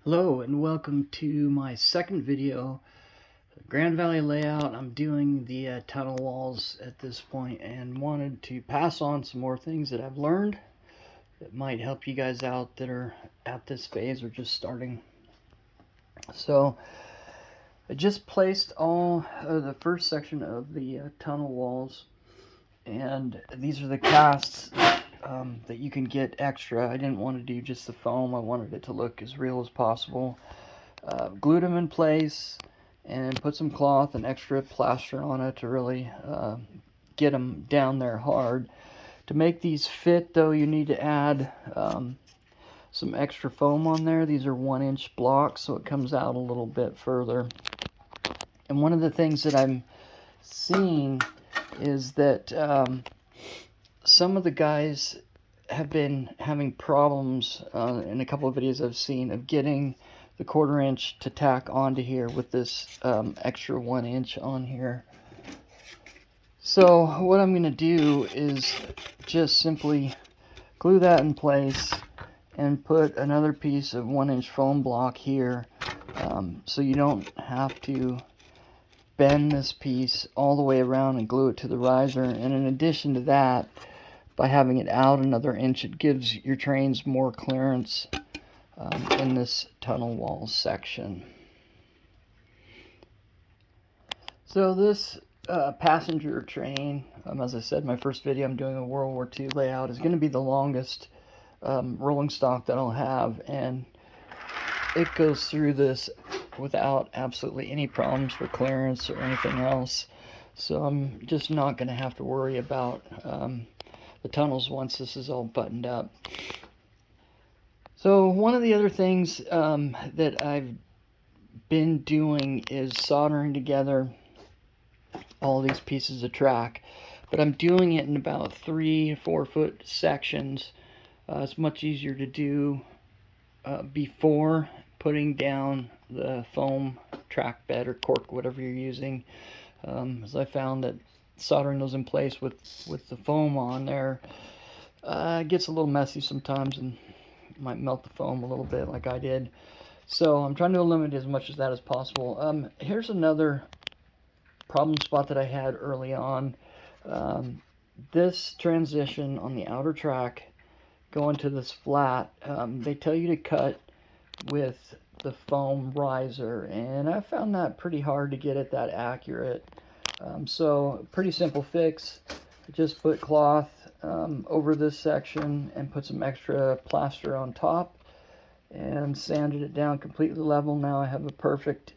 Hello and welcome to my second video, Grand Valley layout. I'm doing the tunnel walls at this point and wanted to pass on some more things that I've learned that might help you guys out that are at this phase or just starting. So I just placed all the first section of the tunnel walls, and these are the casts that you can get extra. I didn't want to do just the foam. I wanted it to look as real as possible. Glued them in place and put some cloth and extra plaster on it to really get them down there hard. To make these fit, though, you need to add some extra foam on there. These are 1-inch blocks, so it comes out a little bit further. And one of the things that I'm seeing is that some of the guys have been having problems in a couple of videos I've seen of getting the 1/4 inch to tack onto here with this extra 1 inch on here. So what I'm going to do is just simply glue that in place and put another piece of 1-inch foam block here, so you don't have to bend this piece all the way around and glue it to the riser. And in addition to that, by having it out another inch, it gives your trains more clearance in this tunnel wall section. So this passenger train, as I said, my first video I'm doing a World War II layout, is going to be the longest rolling stock that I'll have, and it goes through this without absolutely any problems for clearance or anything else. So I'm just not going to have to worry about the tunnels once this is all buttoned up. So one of the other things that I've been doing is soldering together all these pieces of track, but I'm doing it in about 3 to 4 foot sections. It's much easier to do before putting down the foam track bed or cork, whatever you're using, as I found that soldering those in place with the foam on there gets a little messy sometimes and might melt the foam a little bit like I did. So I'm trying to eliminate as much of that as possible. Here's another problem spot that I had early on. This transition on the outer track going to this flat, they tell you to cut with the foam riser, and I found that pretty hard to get it that accurate. So pretty simple fix. Just put cloth over this section and put some extra plaster on top and sanded it down completely level. Now I have a perfect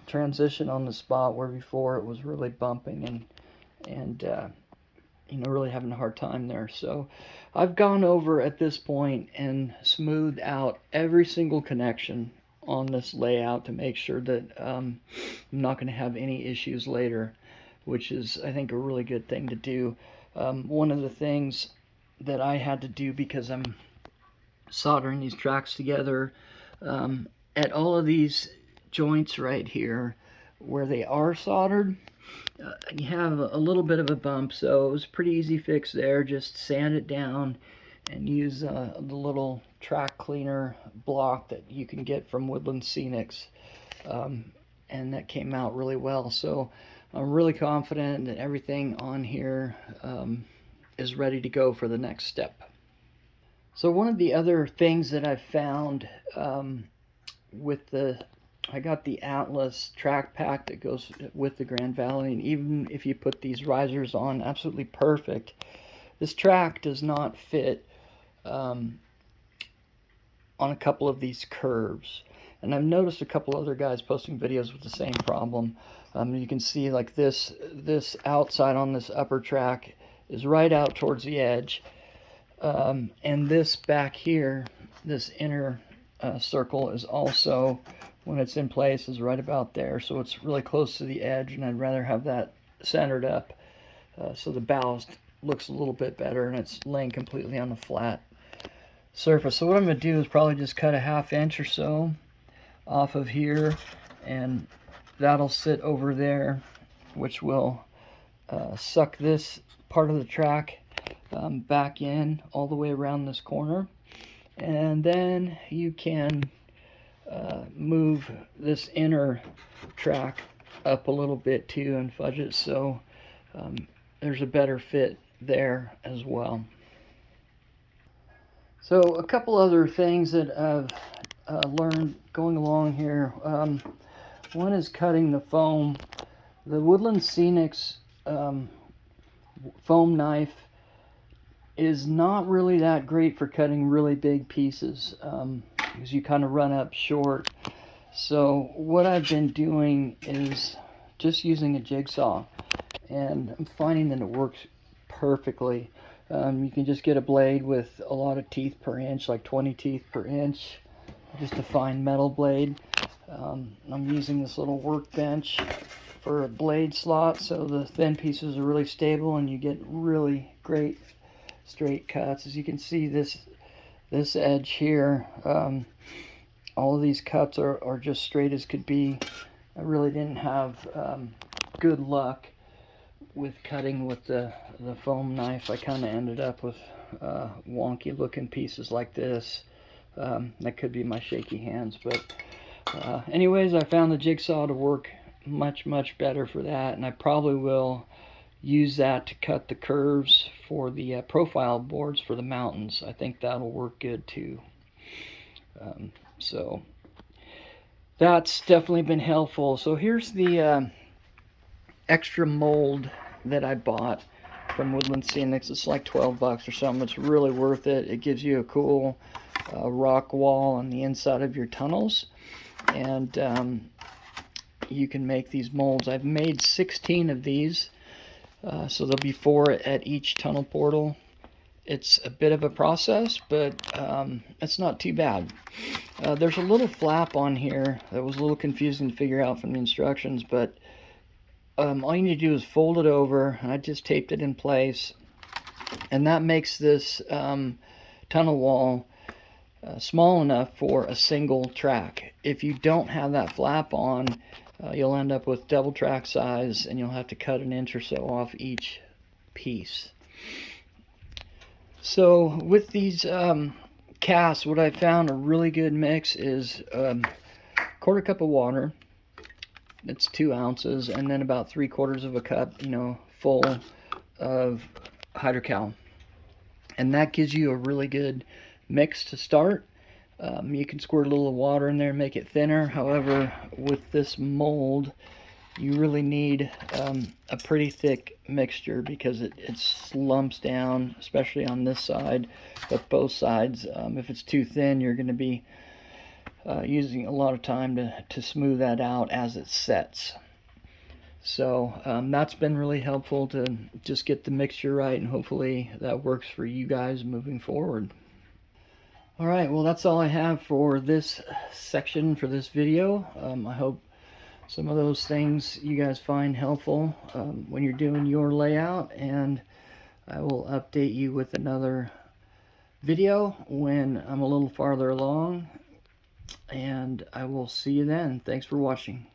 transition on the spot where before it was really bumping and really having a hard time there. So I've gone over at this point and smoothed out every single connection on this layout to make sure that I'm not going to have any issues later, which is, I think, a really good thing to do. One of the things that I had to do, because I'm soldering these tracks together, at all of these joints right here where they are soldered, you have a little bit of a bump, so it was a pretty easy fix there. Just sand it down and use the little track cleaner block that you can get from Woodland Scenics, and that came out really well. So I'm really confident that everything on here is ready to go for the next step. So one of the other things that I've found I got the Atlas track pack that goes with the Grand Valley, and even if you put these risers on absolutely perfect, this track does not fit on a couple of these curves. And I've noticed a couple other guys posting videos with the same problem. You can see like this outside on this upper track is right out towards the edge, and this back here, this inner circle, is also, when it's in place, is right about there, so it's really close to the edge, and I'd rather have that centered up so the ballast looks a little bit better and it's laying completely on the flat surface. So what I'm going to do is probably just cut a 1/2 inch or so off of here, and that'll sit over there, which will suck this part of the track back in all the way around this corner. And then you can move this inner track up a little bit too and fudge it so there's a better fit there as well. So a couple other things that I've learned going along here. One is cutting the foam. The Woodland Scenics foam knife is not really that great for cutting really big pieces because you kind of run up short. So what I've been doing is just using a jigsaw, and I'm finding that it works perfectly. You can just get a blade with a lot of teeth per inch, like 20 teeth per inch, just a fine metal blade. I'm using this little workbench for a blade slot, so the thin pieces are really stable and you get really great straight cuts. As you can see, this edge here, all of these cuts are just straight as could be. I really didn't have good luck with cutting with the foam knife. I kind of ended up with wonky looking pieces like this. That could be my shaky hands, but anyways, I found the jigsaw to work much better for that, and I probably will use that to cut the curves for the profile boards for the mountains. I think that'll work good too. So that's definitely been helpful. So here's the extra mold that I bought from Woodland Scenics. It's like 12 bucks or something. It's really worth it. It gives you a cool rock wall on the inside of your tunnels, and you can make these molds. I've made 16 of these, so there'll be 4 at each tunnel portal. It's a bit of a process, but it's not too bad. There's a little flap on here that was a little confusing to figure out from the instructions, but all you need to do is fold it over, and I just taped it in place, and that makes this tunnel wall small enough for a single track. If you don't have that flap on, you'll end up with double track size, and you'll have to cut an inch or so off each piece. So with these casts, what I found a really good mix is quarter cup of water. It's 2 ounces, and then about 3/4 of a cup, full of hydrocal, and that gives you a really good mix to start. You can squirt a little water in there and make it thinner. However, with this mold, you really need a pretty thick mixture because it slumps down, especially on this side, but both sides. If it's too thin, you're going to be using a lot of time to smooth that out as it sets. So that's been really helpful to just get the mixture right, and hopefully that works for you guys moving forward. All right, well, that's all I have for this section for this video. I hope some of those things you guys find helpful when you're doing your layout, and I will update you with another video when I'm a little farther along, and I will see you then. Thanks for watching.